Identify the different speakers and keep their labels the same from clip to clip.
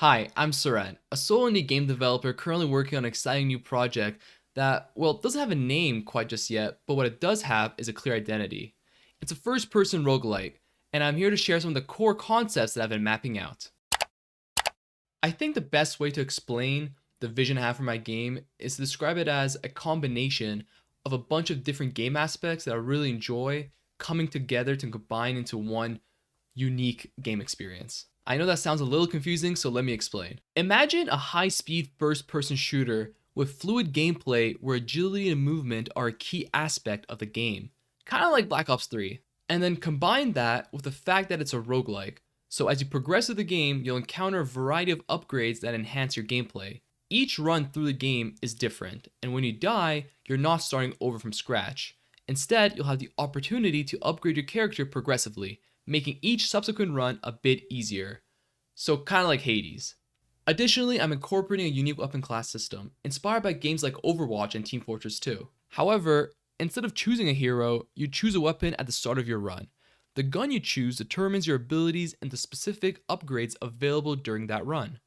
Speaker 1: Hi, I'm Seren, a solo indie game developer currently working on an exciting new project that, well, doesn't have a name quite just yet, but what it does have is a clear identity. It's a first person roguelike, and I'm here to share some of the core concepts that I've been mapping out. I think the best way to explain the vision I have for my game is to describe it as a combination of a bunch of different game aspects that I really enjoy coming together to combine into one unique game experience. I know that sounds a little confusing, so let me explain. Imagine a high speed first person shooter with fluid gameplay where agility and movement are a key aspect of the game, kind of like Black Ops 3. And then combine that with the fact that it's a roguelike. So as you progress through the game, you'll encounter a variety of upgrades that enhance your gameplay. Each run through the game is different, and when you die, you're not starting over from scratch. Instead, you'll have the opportunity to upgrade your character progressively, making each subsequent run a bit easier. So kind of like Hades. Additionally, I'm incorporating a unique weapon class system, inspired by games like Overwatch and Team Fortress 2. However, instead of choosing a hero, you choose a weapon at the start of your run. The gun you choose determines your abilities and the specific upgrades available during that run,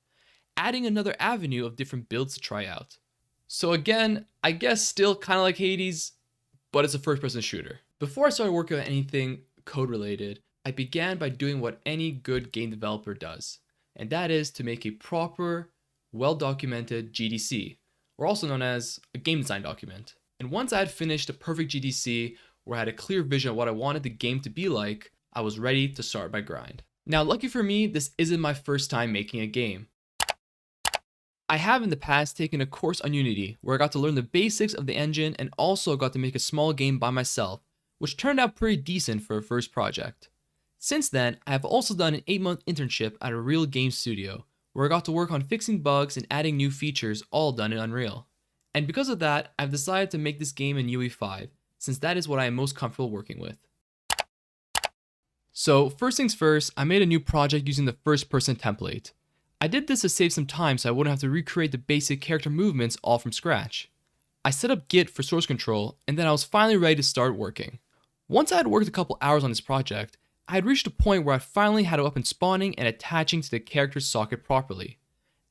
Speaker 1: adding another avenue of different builds to try out. So again, I guess still kind of like Hades, but it's a first person shooter. Before I started working on anything code related, I began by doing what any good game developer does, and that is to make a proper, well documented GDC, or also known as a game design document. And once I had finished a perfect GDC, where I had a clear vision of what I wanted the game to be like, I was ready to start my grind. Now, lucky for me, this isn't my first time making a game. I have in the past taken a course on Unity, where I got to learn the basics of the engine and also got to make a small game by myself, which turned out pretty decent for a first project. Since then, I have also done an 8-month internship at a real game studio, where I got to work on fixing bugs and adding new features, all done in Unreal. And because of that, I've decided to make this game in UE5, since that is what I am most comfortable working with. So first things first, I made a new project using the first person template. I did this to save some time so I wouldn't have to recreate the basic character movements all from scratch. I set up Git for source control, and then I was finally ready to start working. Once I had worked a couple hours on this project, I had reached a point where I finally had a weapon spawning and attaching to the character's socket properly.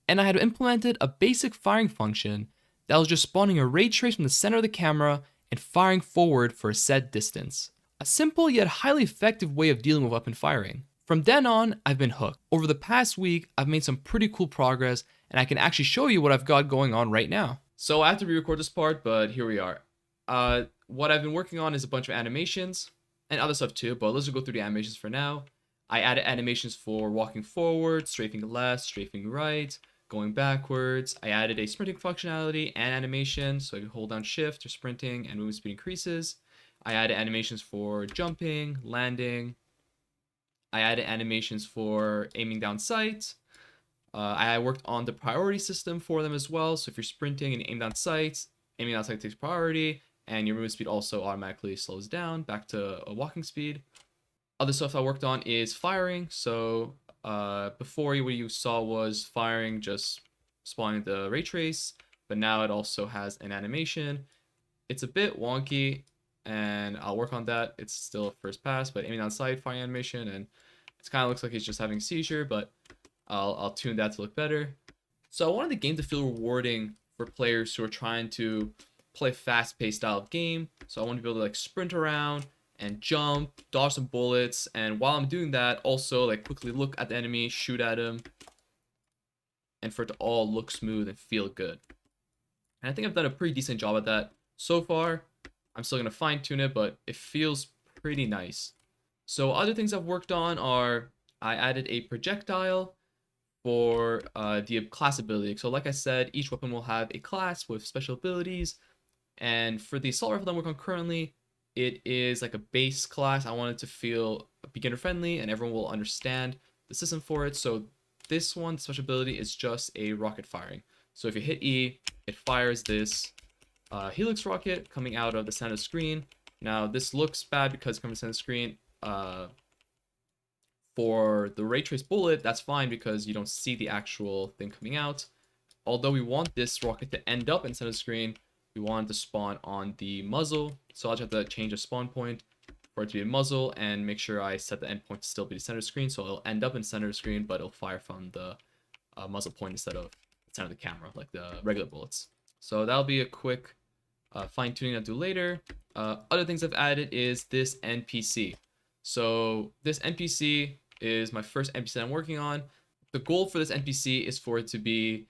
Speaker 1: And I had implemented a basic firing function that was just spawning a ray trace from the center of the camera and firing forward for a set distance. A simple yet highly effective way of dealing with weapon firing. From then on, I've been hooked. Over the past week, I've made some pretty cool progress, and I can actually show you what I've got going on right now. So I have to re-record this part, but here we are. What I've been working on is a bunch of animations, and other stuff too, but let's just go through the animations for now. I added animations for walking forward, strafing left, strafing right, going backwards. I added a sprinting functionality and animation, so you hold down shift or sprinting and movement speed increases. I added animations for jumping, landing. I added animations for aiming down sight. I worked on the priority system for them as well. So if you're sprinting and aim down sight, aiming down sight takes priority, and your movement speed also automatically slows down back to a walking speed. Other stuff I worked on is firing. So before what you saw was firing just spawning the ray trace, but now it also has an animation. It's a bit wonky, and I'll work on that. It's still a first pass, but aiming down sight, firing animation, and it kind of looks like he's just having a seizure, but I'll tune that to look better. So I wanted the game to feel rewarding for players who are trying to play fast-paced style of game. So I want to be able to like sprint around and jump, dodge some bullets, and while I'm doing that, also like quickly look at the enemy, shoot at him, and for it to all look smooth and feel good. And I think I've done a pretty decent job at that so far. I'm still gonna fine-tune it, but it feels pretty nice. So other things I've worked on are I added a projectile for the class ability. So like I said, each weapon will have a class with special abilities. And for the assault rifle that I'm working on currently, it is like a base class. I want it to feel beginner friendly and everyone will understand the system for it. So this one, special ability, is just a rocket firing. So if you hit E, it fires this helix rocket coming out of the center of the screen. Now this looks bad because it's coming from the center of the screen. For the ray trace bullet, that's fine because you don't see the actual thing coming out. Although we want this rocket to end up inside the screen, we want it to spawn on the muzzle. So I'll just have to change the spawn point for it to be a muzzle and make sure I set the endpoint to still be the center of the screen. So it'll end up in the center of the screen, but it'll fire from the muzzle point instead of the center of the camera, like the regular bullets. So that'll be a quick fine tuning I'll do later. Other things I've added is this NPC. So this NPC is my first NPC that I'm working on. The goal for this NPC is for it to be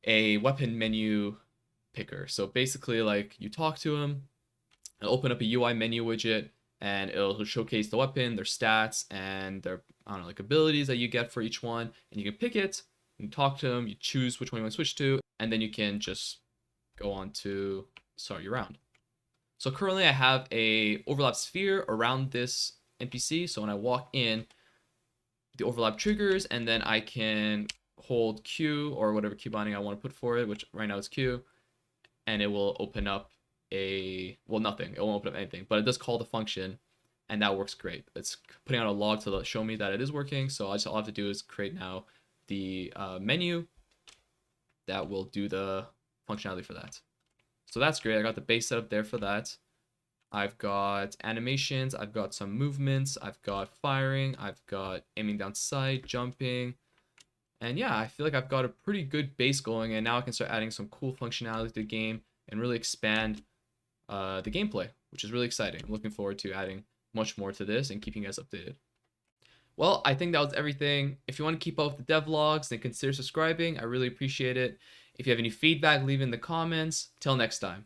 Speaker 1: a weapon menu picker. So basically, like, you talk to him, it'll open up a UI menu widget, and it'll showcase the weapon, their stats, and their, I don't know, like, abilities that you get for each one. And you can pick it, you talk to them, you choose which one you want to switch to, and then you can just go on to start your round. So currently I have a overlap sphere around this NPC. So when I walk in, the overlap triggers, and then I can hold Q or whatever key binding I want to put for it, which right now is Q, and it will open up nothing. It won't open up anything, but it does call the function, and that works great. It's putting out a log to show me that it is working. So all I have to do is create now the menu that will do the functionality for that. So that's great. I got the base setup there for that. I've got animations, I've got some movements, I've got firing, I've got aiming down sight, jumping. And yeah, I feel like I've got a pretty good base going, and now I can start adding some cool functionality to the game and really expand the gameplay, which is really exciting. I'm looking forward to adding much more to this and keeping you guys updated. Well, I think that was everything. If you want to keep up with the devlogs, then consider subscribing. I really appreciate it. If you have any feedback, leave it in the comments. Till next time.